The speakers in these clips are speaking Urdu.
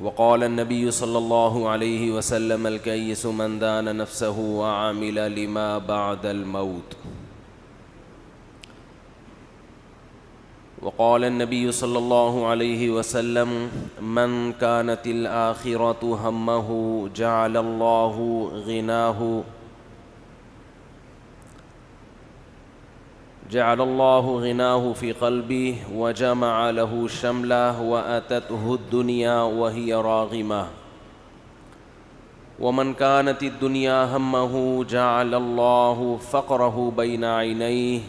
وقال النبي صلى الله عليه وسلم الكيس من دان نفسه وعمل لما بعد الموت. وقال النبي صلى الله عليه وسلم من كانت الآخرة همه جعل الله غناه في قلبه وجمع له شمله وأتته الدنيا وهي راغمة. ومن كانت الدنيا همه جعل الله فقره بين عينيه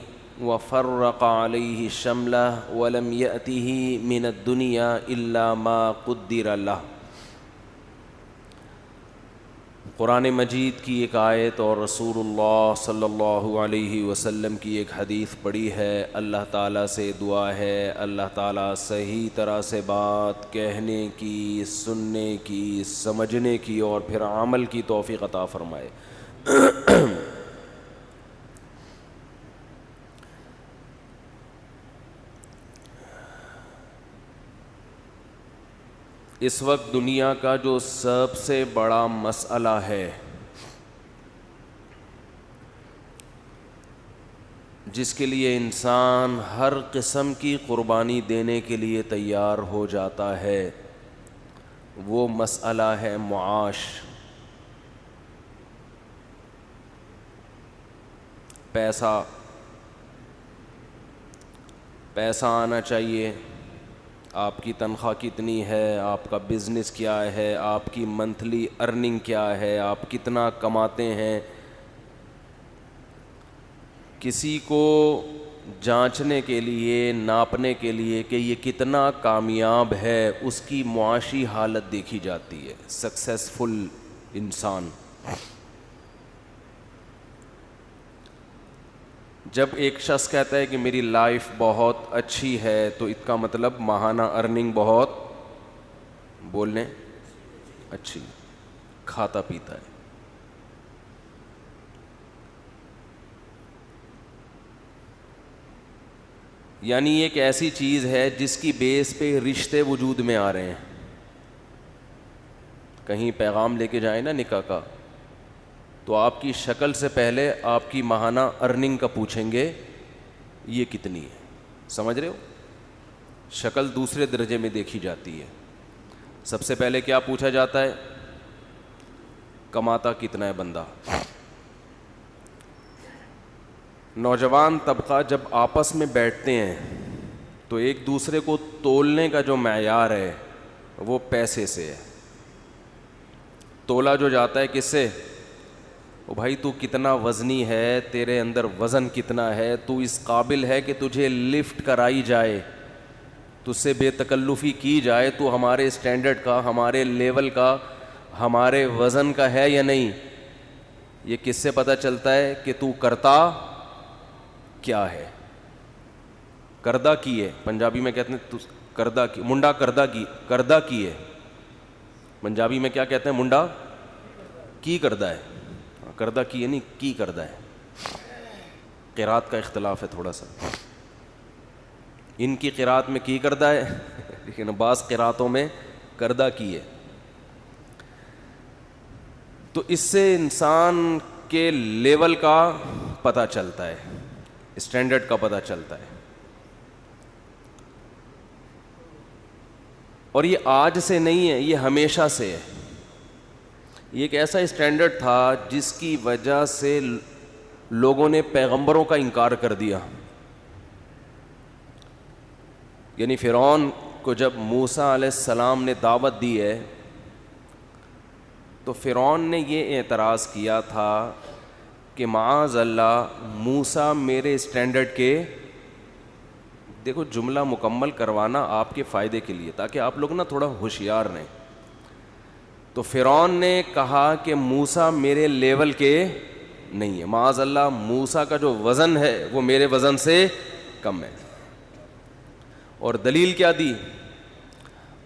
وفرق عليه شمله ولم يأته من الدنيا إلا ما قدر له. قرآن مجید کی ایک آیت اور رسول اللہ صلی اللہ علیہ وسلم کی ایک حدیث پڑھی ہے. اللہ تعالیٰ سے دعا ہے اللہ تعالیٰ صحیح طرح سے بات کہنے کی، سننے کی، سمجھنے کی اور پھر عمل کی توفیق عطا فرمائے. اس وقت دنیا کا جو سب سے بڑا مسئلہ ہے، جس کے لیے انسان ہر قسم کی قربانی دینے کے لیے تیار ہو جاتا ہے، وہ مسئلہ ہے معاش. پیسہ آنا چاہیے. آپ کی تنخواہ کتنی ہے، آپ کا بزنس کیا ہے، آپ کی منتھلی ارننگ کیا ہے، آپ کتنا کماتے ہیں. کسی کو جانچنے کے لیے، ناپنے کے لیے کہ یہ کتنا کامیاب ہے، اس کی معاشی حالت دیکھی جاتی ہے. سکسیسفل انسان جب ایک شخص کہتا ہے کہ میری لائف بہت اچھی ہے تو اس کا مطلب ماہانہ ارننگ بہت، بولنے اچھی، کھاتا پیتا ہے. یعنی ایک ایسی چیز ہے جس کی بیس پہ رشتے وجود میں آ رہے ہیں. کہیں پیغام لے کے جائیں نا نکاح کا، تو آپ کی شکل سے پہلے آپ کی ماہانہ ارننگ کا پوچھیں گے یہ کتنی ہے. سمجھ رہے ہو؟ شکل دوسرے درجے میں دیکھی جاتی ہے. سب سے پہلے کیا پوچھا جاتا ہے؟ کماتا کتنا ہے بندہ. نوجوان طبقہ جب آپس میں بیٹھتے ہیں تو ایک دوسرے کو تولنے کا جو معیار ہے وہ پیسے سے ہے. تولا جو جاتا ہے کس سے؟ او بھائی تو کتنا وزنی ہے، تیرے اندر وزن کتنا ہے، تو اس قابل ہے کہ تجھے لفٹ کرائی جائے، تجھ سے بے تکلفی کی جائے، تو ہمارے اسٹینڈرڈ کا، ہمارے لیول کا، ہمارے وزن کا ہے یا نہیں. یہ کس سے پتہ چلتا ہے کہ تو کرتا کیا ہے. کردہ کی ہے، پنجابی میں کہتے ہیں تو کردہ کی، منڈا کردہ کی ہے. پنجابی میں کیا کہتے ہیں؟ منڈا کی کردہ ہے. کردہ کی ہے نہیں، کی کردہ ہے. قرات کا اختلاف ہے تھوڑا سا. ان کی قرات میں کی کردہ ہے لیکن بعض قراتوں میں کردہ کی ہے. تو اس سے انسان کے لیول کا پتہ چلتا ہے، اسٹینڈرڈ کا پتہ چلتا ہے. اور یہ آج سے نہیں ہے، یہ ہمیشہ سے ہے. یہ ایک ایسا اسٹینڈرڈ تھا جس کی وجہ سے لوگوں نے پیغمبروں کا انکار کر دیا. یعنی فرعون کو جب موسیٰ علیہ السلام نے دعوت دی ہے تو فرعون نے یہ اعتراض کیا تھا کہ معاذ اللہ موسیٰ میرے اسٹینڈرڈ کے، دیکھو جملہ مکمل کروانا آپ کے فائدے کے لیے تاکہ آپ لوگ نا تھوڑا ہوشیار رہیں. تو فرعون نے کہا کہ موسیٰ میرے لیول کے نہیں ہے، معاذ اللہ موسیٰ کا جو وزن ہے وہ میرے وزن سے کم ہے. اور دلیل کیا دی؟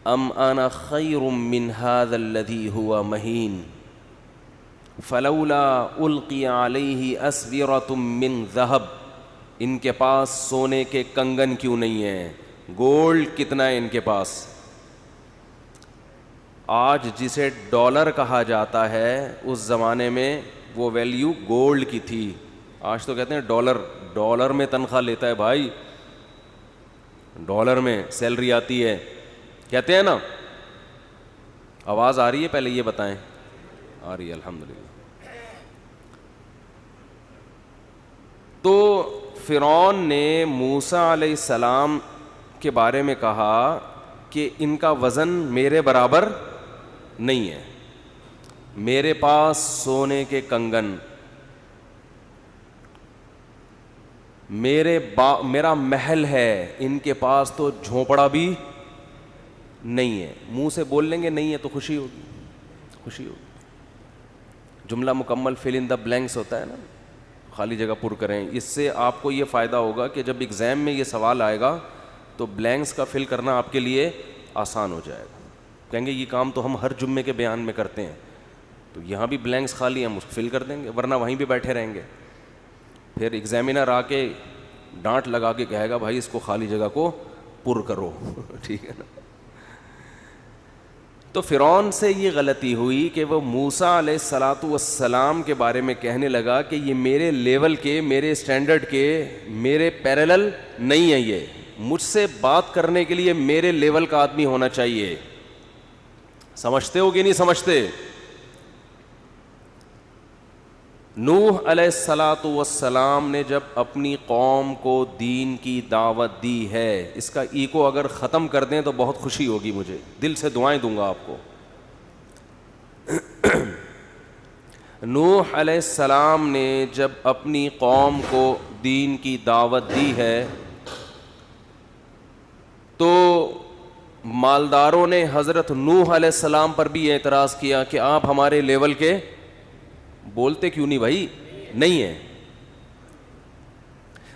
ام انا خیر من هذا الذي هو مہین فلولا القی علیہ اسورۃ من ذہب. ان کے پاس سونے کے کنگن کیوں نہیں ہیں؟ گولڈ کتنا ہے ان کے پاس؟ آج جسے ڈالر کہا جاتا ہے اس زمانے میں وہ ویلیو گولڈ کی تھی. آج تو کہتے ہیں ڈالر میں تنخواہ لیتا ہے بھائی, ڈالر میں سیلری آتی ہے, کہتے ہیں نا. آواز آ رہی ہے؟ پہلے یہ بتائیں. آ رہی ہے, الحمدللہ. تو فرعون نے موسیٰ علیہ السلام کے بارے میں کہا کہ ان کا وزن میرے برابر نہیں ہے, میرے پاس سونے کے کنگن, میرا محل ہے, ان کے پاس تو جھونپڑا بھی نہیں ہے. منہ سے بول لیں گے نہیں ہے تو خوشی ہوگی, خوشی ہوگی. جملہ مکمل فل ان دا بلینکس ہوتا ہے نا, خالی جگہ پر کریں. اس سے آپ کو یہ فائدہ ہوگا کہ جب ایگزام میں یہ سوال آئے گا تو بلینکس کا فل کرنا آپ کے لیے آسان ہو جائے گا. کہیں گے یہ کام تو ہم ہر جمعے کے بیان میں کرتے ہیں, تو یہاں بھی بلینکس خالی ہم فل کر دیں گے, ورنہ وہیں بھی بیٹھے رہیں گے. پھر ایگزامینر آ کے ڈانٹ لگا کے کہے گا بھائی اس کو خالی جگہ کو پر کرو. ٹھیک ہے نا. تو فرعون سے یہ غلطی ہوئی کہ وہ موسیٰ علیہ السلام کے بارے میں کہنے لگا کہ یہ میرے لیول کے, میرے اسٹینڈرڈ کے, میرے پیرالل نہیں ہے, یہ مجھ سے بات کرنے کے لیے میرے لیول کا آدمی ہونا چاہیے. سمجھتے ہو کہ نہیں سمجھتے؟ نوح علیہ السلام نے جب اپنی قوم کو دین کی دعوت دی ہے, اس کا ایکو اگر ختم کر دیں تو بہت خوشی ہوگی, مجھے دل سے دعائیں دوں گا آپ کو. نوح علیہ السلام نے جب اپنی قوم کو دین کی دعوت دی ہے تو مالداروں نے حضرت نوح علیہ السلام پر بھی اعتراض کیا کہ آپ ہمارے لیول کے بولتے کیوں نہیں بھائی, نہیں ہے.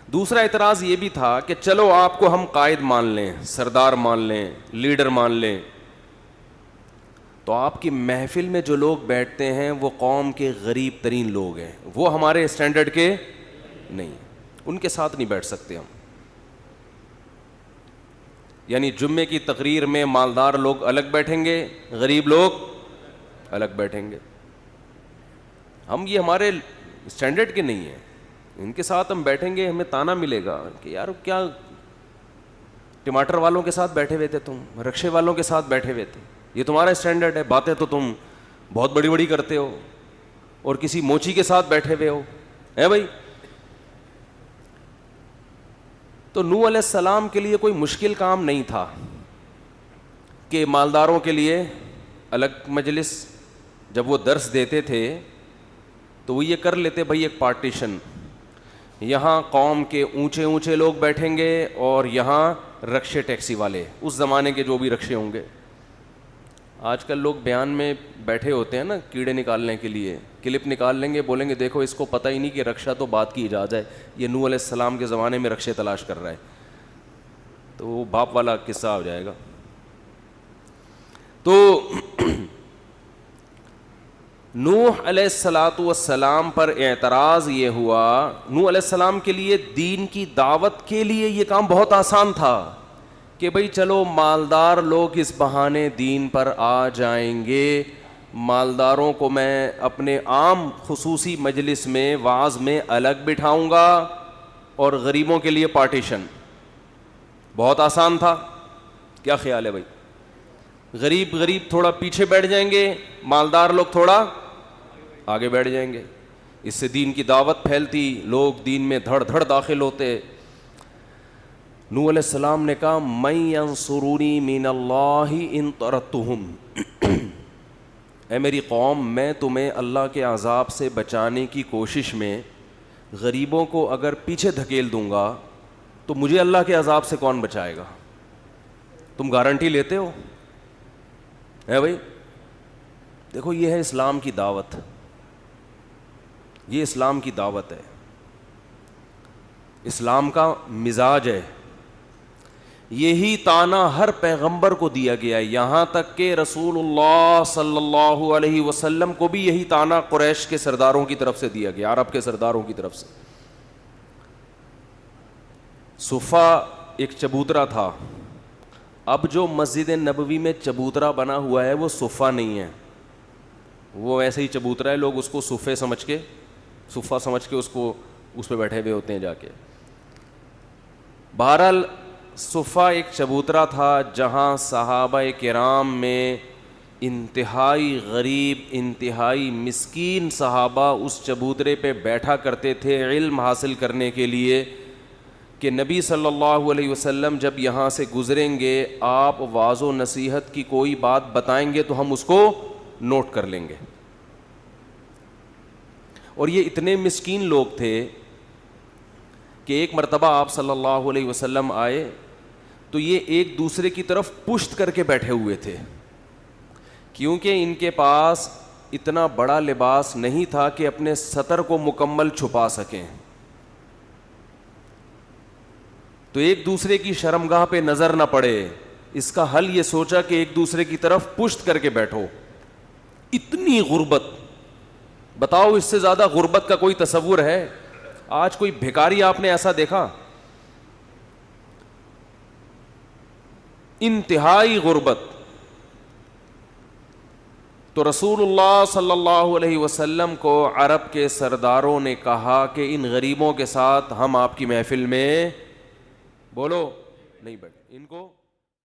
دوسرا اعتراض یہ بھی تھا کہ چلو آپ کو ہم قائد مان لیں, سردار مان لیں, لیڈر مان لیں, تو آپ کی محفل میں جو لوگ بیٹھتے ہیں وہ قوم کے غریب ترین لوگ ہیں, وہ ہمارے اسٹینڈرڈ کے نہیں, ان کے ساتھ نہیں بیٹھ سکتے ہم. یعنی جمعے کی تقریر میں مالدار لوگ الگ بیٹھیں گے, غریب لوگ الگ بیٹھیں گے. ہم یہ ہمارے اسٹینڈرڈ کے نہیں ہیں, ان کے ساتھ ہم بیٹھیں گے ہمیں تانا ملے گا کہ یار کیا ٹماٹر والوں کے ساتھ بیٹھے ہوئے تھے, تم رکشے والوں کے ساتھ بیٹھے ہوئے تھے, یہ تمہارا اسٹینڈرڈ ہے, باتیں تو تم بہت بڑی بڑی کرتے ہو, اور کسی موچی کے ساتھ بیٹھے ہوئے ہو ہے بھائی. تو نوح علیہ السلام کے لیے کوئی مشکل کام نہیں تھا کہ مالداروں کے لیے الگ مجلس, جب وہ درس دیتے تھے تو وہ یہ کر لیتے بھائی ایک پارٹیشن, یہاں قوم کے اونچے اونچے لوگ بیٹھیں گے اور یہاں رکشے ٹیکسی والے, اس زمانے کے جو بھی رکشے ہوں گے. آج کل لوگ بیان میں بیٹھے ہوتے ہیں نا کیڑے نکالنے کے لیے, کلپ نکال لیں گے, بولیں گے دیکھو اس کو پتہ ہی نہیں کہ رکشہ تو بات کی اجازت ہے, یہ نوح علیہ السلام کے زمانے میں رکشے تلاش کر رہا ہے. تو وہ باپ والا قصہ ہو جائے گا. تو نوح علیہ السلام پر اعتراض یہ ہوا, نوح علیہ السلام کے لیے دین کی دعوت کے لیے یہ کام بہت آسان تھا کہ بھئی چلو مالدار لوگ اس بہانے دین پر آ جائیں گے, مالداروں کو میں اپنے عام خصوصی مجلس میں وعظ میں الگ بٹھاؤں گا اور غریبوں کے لیے پارٹیشن. بہت آسان تھا. کیا خیال ہے بھائی؟ غریب تھوڑا پیچھے بیٹھ جائیں گے, مالدار لوگ تھوڑا آگے بیٹھ جائیں گے, اس سے دین کی دعوت پھیلتی, لوگ دین میں دھڑ دھڑ داخل ہوتے. نوح علیہ السلام نے کہا من ینصرونی من اللہ ان طردتہم, اے میری قوم میں تمہیں اللہ کے عذاب سے بچانے کی کوشش میں غریبوں کو اگر پیچھے دھکیل دوں گا تو مجھے اللہ کے عذاب سے کون بچائے گا؟ تم گارنٹی لیتے ہو ہے بھائی؟ دیکھو یہ ہے اسلام کی دعوت, یہ اسلام کی دعوت ہے, اسلام کا مزاج ہے. یہی طعنہ ہر پیغمبر کو دیا گیا ہے, یہاں تک کہ رسول اللہ صلی اللہ علیہ وسلم کو بھی یہی طعنہ قریش کے سرداروں کی طرف سے دیا گیا, عرب کے سرداروں کی طرف سے. صفا ایک چبوترا تھا, اب جو مسجد نبوی میں چبوترا بنا ہوا ہے وہ صفہ نہیں ہے, وہ ایسے ہی چبوترا ہے, لوگ اس کو صفے سمجھ کے, صفہ سمجھ کے اس پہ بیٹھے ہوئے ہوتے ہیں جا کے. بہرحال صفہ ایک چبوترا تھا جہاں صحابہ کرام میں انتہائی غریب, انتہائی مسکین صحابہ اس چبوترے پہ بیٹھا کرتے تھے علم حاصل کرنے کے لیے کہ نبی صلی اللہ علیہ وسلم جب یہاں سے گزریں گے, آپ واعظ و نصیحت کی کوئی بات بتائیں گے تو ہم اس کو نوٹ کر لیں گے. اور یہ اتنے مسکین لوگ تھے کہ ایک مرتبہ آپ صلی اللہ علیہ وسلم آئے تو یہ ایک دوسرے کی طرف پشت کر کے بیٹھے ہوئے تھے, کیونکہ ان کے پاس اتنا بڑا لباس نہیں تھا کہ اپنے سطر کو مکمل چھپا سکیں. تو ایک دوسرے کی شرمگاہ پہ نظر نہ پڑے, اس کا حل یہ سوچا کہ ایک دوسرے کی طرف پشت کر کے بیٹھو. اتنی غربت, بتاؤ اس سے زیادہ غربت کا کوئی تصور ہے؟ آج کوئی بھکاری آپ نے ایسا دیکھا؟ انتہائی غربت. تو رسول اللہ صلی اللہ علیہ وسلم کو عرب کے سرداروں نے کہا کہ ان غریبوں کے ساتھ ہم آپ کی محفل میں بولو نہیں بیٹھ, ان کو